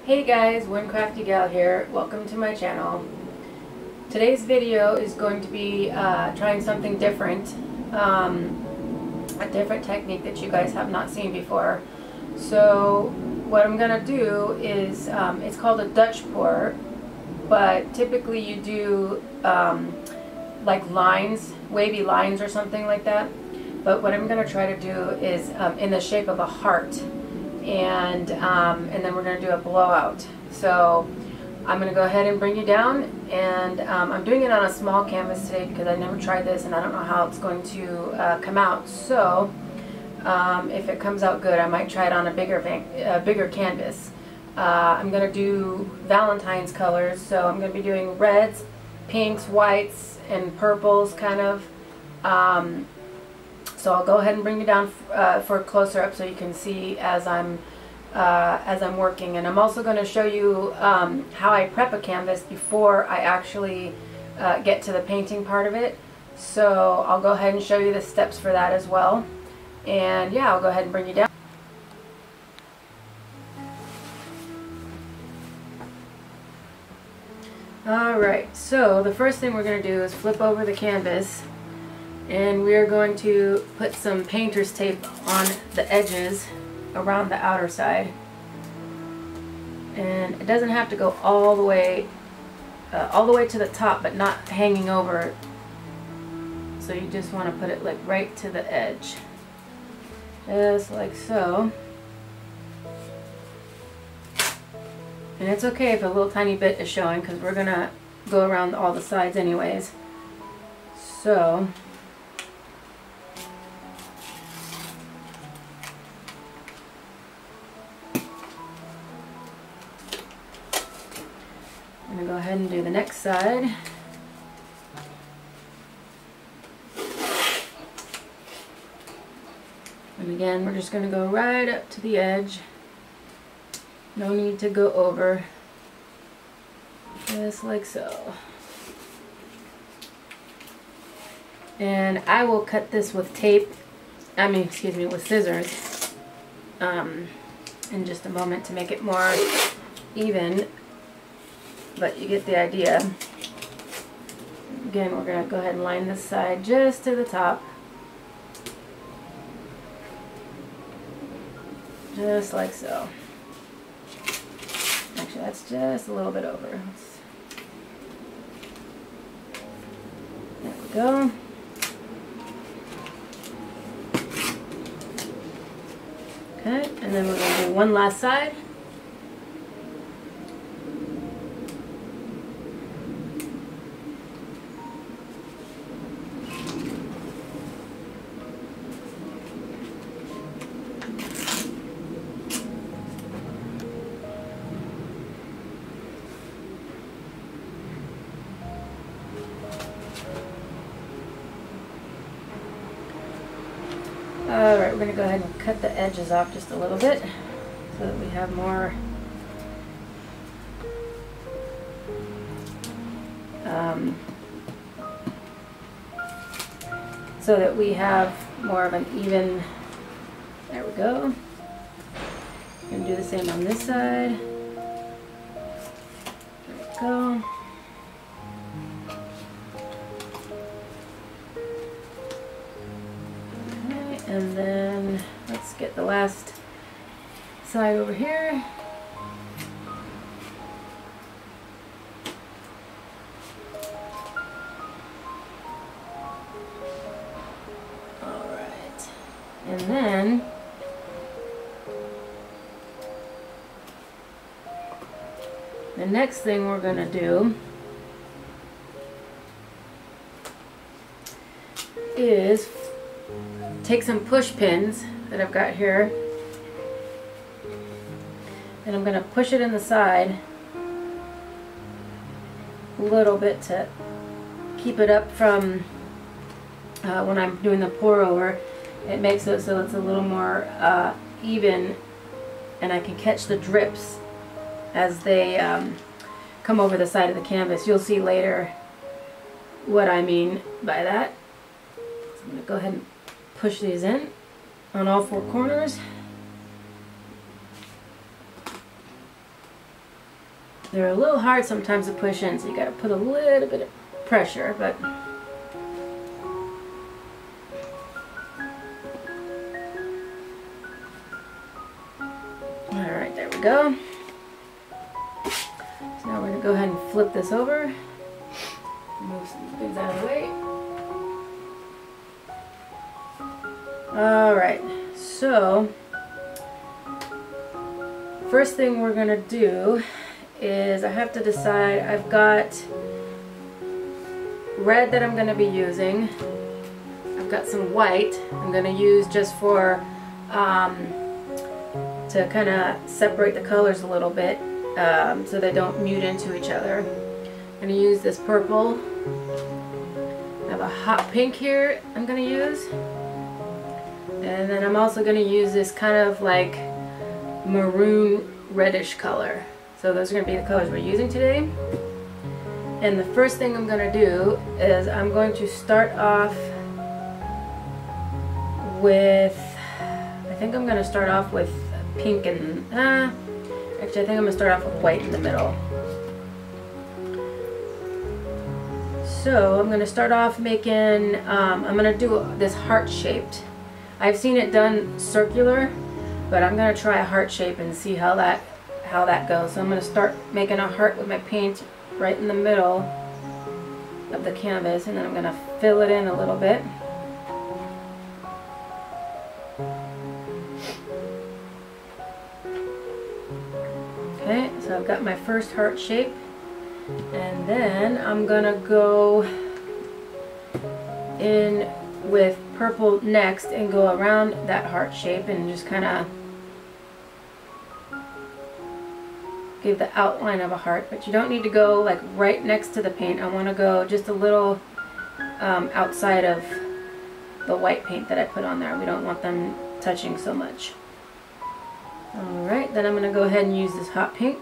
Hey guys, One Crafty Gal here. Welcome to my channel. Today's video is going to be trying something different, a different technique that you guys have not seen before. So what I'm going to do is, it's called a Dutch pour, but typically you do like lines, wavy lines or something like that. But what I'm going to try to do is in the shape of a heart. And then we're going to do a blowout. So I'm going to go ahead and bring you down, and I'm doing it on a small canvas today because I never tried this and I don't know how it's going to come out. So if it comes out good, I might try it on a bigger canvas. I'm going to do Valentine's colors, so I'm going to be doing reds, pinks, whites, and purples kind of. So I'll go ahead and bring you down for a closer up so you can see as I'm working. And I'm also going to show you how I prep a canvas before I actually get to the painting part of it. So I'll go ahead and show you the steps for that as well. And yeah, I'll go ahead and bring you down. Alright, so the first thing we're going to do is flip over the canvas. And we are going to put some painter's tape on the edges around the outer side. And it doesn't have to go all the way to the top, but not hanging over. So you just want to put it like right to the edge. Just like so. And it's okay if a little tiny bit is showing because we're going to go around all the sides anyways. So I'm going to go ahead and do the next side. And again, we're just going to go right up to the edge. No need to go over. Just like so. And I will cut this with tape, with scissors in just a moment to make it more even. But you get the idea. Again, we're going to go ahead and line this side just to the top. Just like so. Actually, that's just a little bit over. There we go. Okay, and then we're going to do one last side. Alright, we're going to go ahead and cut the edges off just a little bit so that we have more of an even, there we go. We're going to do the same on this side. There we go. And then let's get the last side over here. Alright. And then the next thing we're going to do is take some push pins that I've got here, and I'm going to push it in the side a little bit to keep it up from when I'm doing the pour over. It makes it so it's a little more even, and I can catch the drips as they come over the side of the canvas. You'll see later what I mean by that. So I'm going to go ahead and push these in on all four corners. They're a little hard sometimes to push in, so you gotta put a little bit of pressure, but alright, there we go. So now we're gonna go ahead and flip this over. Move some things out of the way. Alright, so first thing we're gonna do is I have to decide. I've got red that I'm going to be using. I've got some white I'm going to use just for to kind of separate the colors a little bit so they don't mute into each other. I'm going to use this purple. I have a hot pink here I'm going to use, and then I'm also going to use this kind of like maroon reddish color. So those are going to be the colors we're using today. And the first thing I'm going to do is I'm going to start off with, I think I'm going to start off with pink and, actually I think I'm going to start off with white in the middle. So I'm going to start off making, I'm going to do this heart shaped. I've seen it done circular, but I'm going to try a heart shape and see how that goes. So I'm going to start making a heart with my paint right in the middle of the canvas, and then I'm going to fill it in a little bit. Okay, so I've got my first heart shape, and then I'm going to go in with purple next and go around that heart shape and just kind of give the outline of a heart, but you don't need to go like right next to the paint. I want to go just a little outside of the white paint that I put on there. We don't want them touching so much. Alright, then I'm going to go ahead and use this hot pink.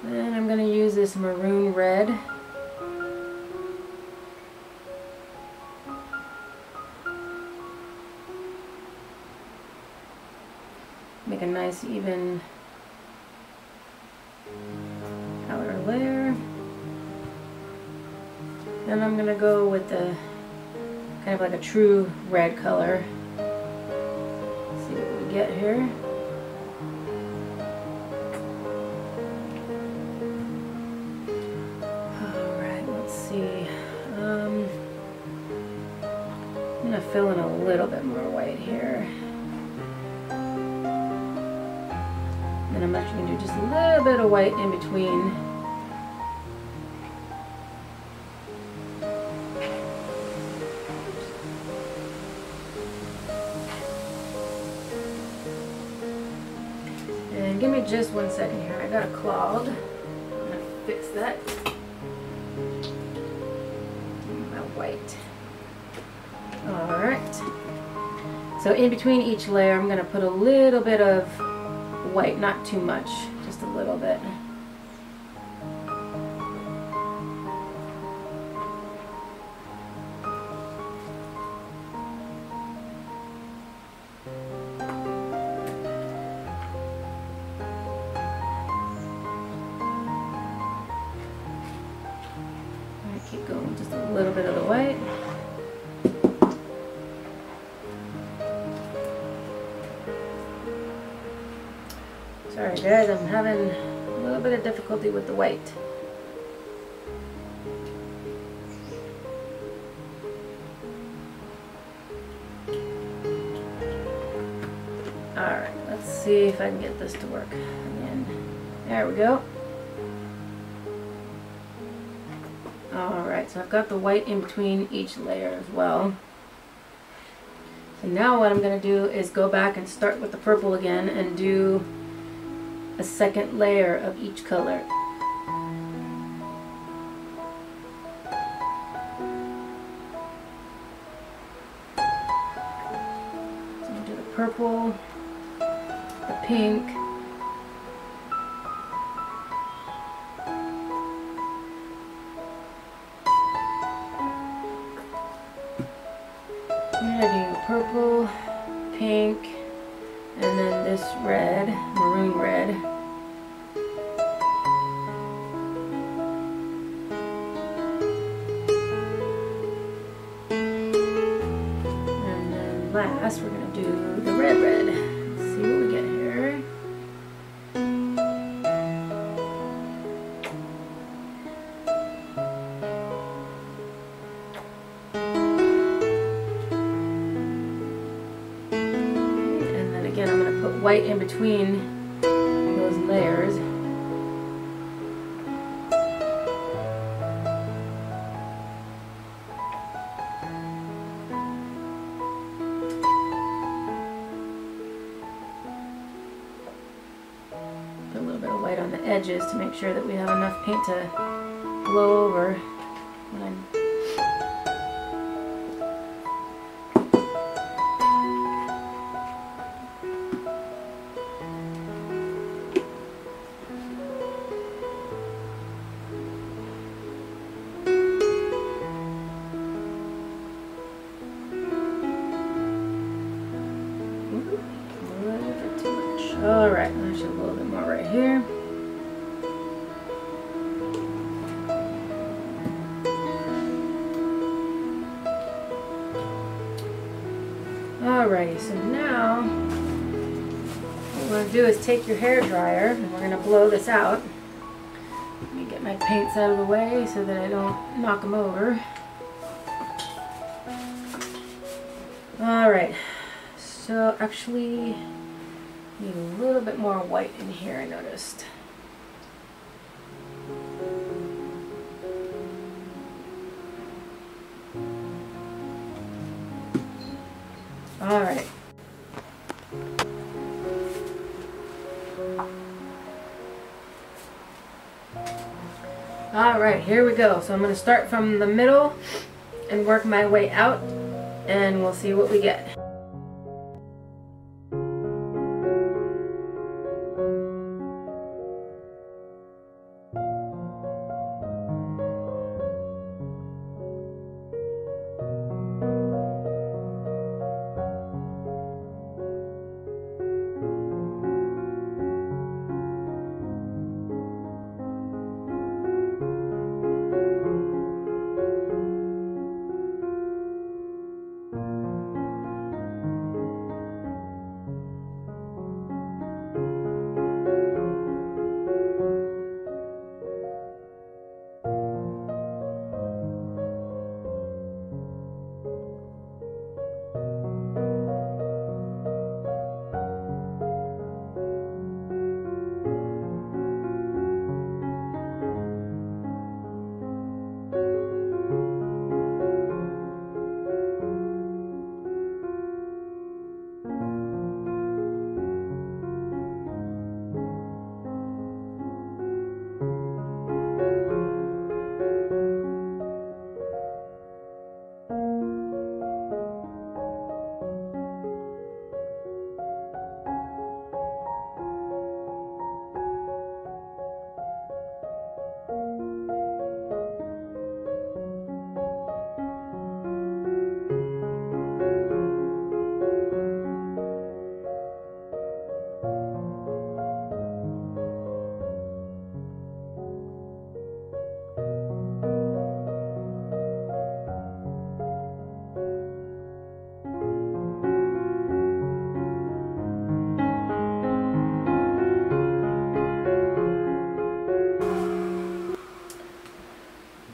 Then I'm going to use this maroon red. Make a nice even outer layer. Then I'm going to go with the kind of like a true red color. Let's see what we get here. Alright, let's see. I'm going to fill in a little bit more white here. And I'm actually going to do just a little bit of white in between. And give me just 1 second here. I got it clogged. I'm going to fix that. My white. Alright. So in between each layer I'm going to put a little bit of white, not too much, just a little bit. Alright, keep going, just a little bit of the white. Sorry guys, I'm having a little bit of difficulty with the white. Alright, let's see if I can get this to work again. There we go. Alright, so I've got the white in between each layer as well. So now what I'm going to do is go back and start with the purple again and do a second layer of each color. So I'm going to do the purple, the pink, What did I do? Purple, pink, and then this red, maroon red. And then last, we're going to do the red red. Let's see what we get here. Again, I'm going to put white in between those layers. Put a little bit of white on the edges to make sure that we have enough paint to blow over when I'm Alright, there's a little bit more right here. Alrighty, so now what we're going to do is take your hair dryer and we're going to blow this out. Let me get my paints out of the way so that I don't knock them over. Alright, so actually need a little bit more white in here, I noticed. Alright. Alright, here we go. So I'm going to start from the middle and work my way out, and we'll see what we get.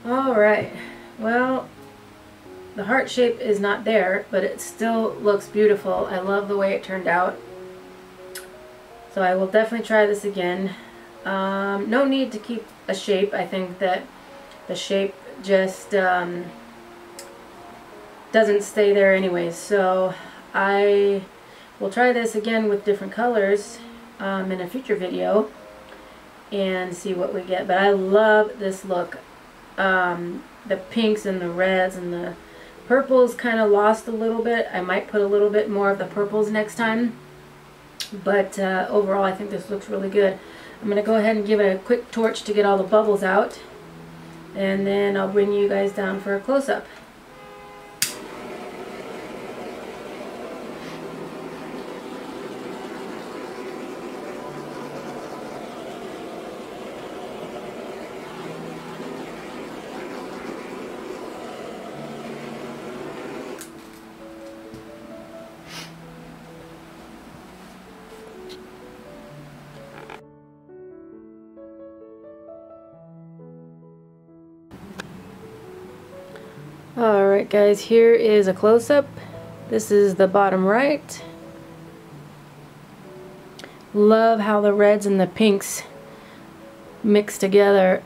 Alright, well, the heart shape is not there, but it still looks beautiful. I love the way it turned out. So I will definitely try this again. No need to keep a shape. I think that the shape just doesn't stay there anyways. So I will try this again with different colors in a future video and see what we get. But I love this look. The pinks and the reds and the purples kind of lost a little bit. I might put a little bit more of the purples next time. But overall, I think this looks really good. I'm going to go ahead and give it a quick torch to get all the bubbles out. And then I'll bring you guys down for a close-up. Alright guys, here is a close-up. This is the bottom right. Love how the reds and the pinks mix together.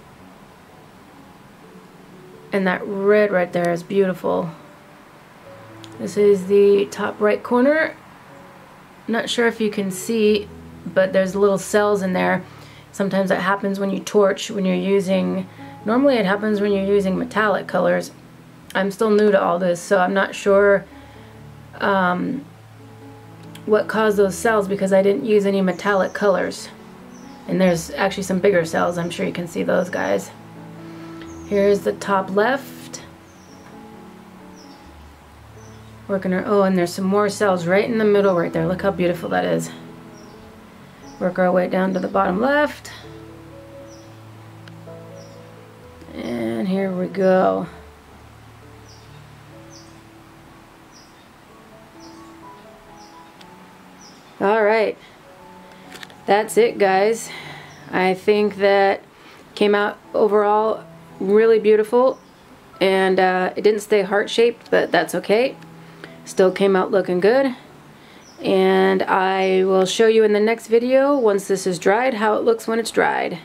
And that red right there is beautiful. This is the top right corner. Not sure if you can see, but there's little cells in there. Sometimes that happens when you torch, when you're using, normally it happens when you're using metallic colors. I'm still new to all this, so I'm not sure what caused those cells because I didn't use any metallic colors. And there's actually some bigger cells, I'm sure you can see those guys. Here's the top left. Working our, oh, and there's some more cells right in the middle right there. Look how beautiful that is. Work our way down to the bottom left. And here we go. Alright, that's it guys. I think that came out overall really beautiful, and it didn't stay heart-shaped, but that's okay. Still came out looking good, and I will show you in the next video, once this is dried, how it looks when it's dried.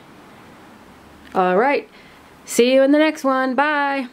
Alright, see you in the next one. Bye!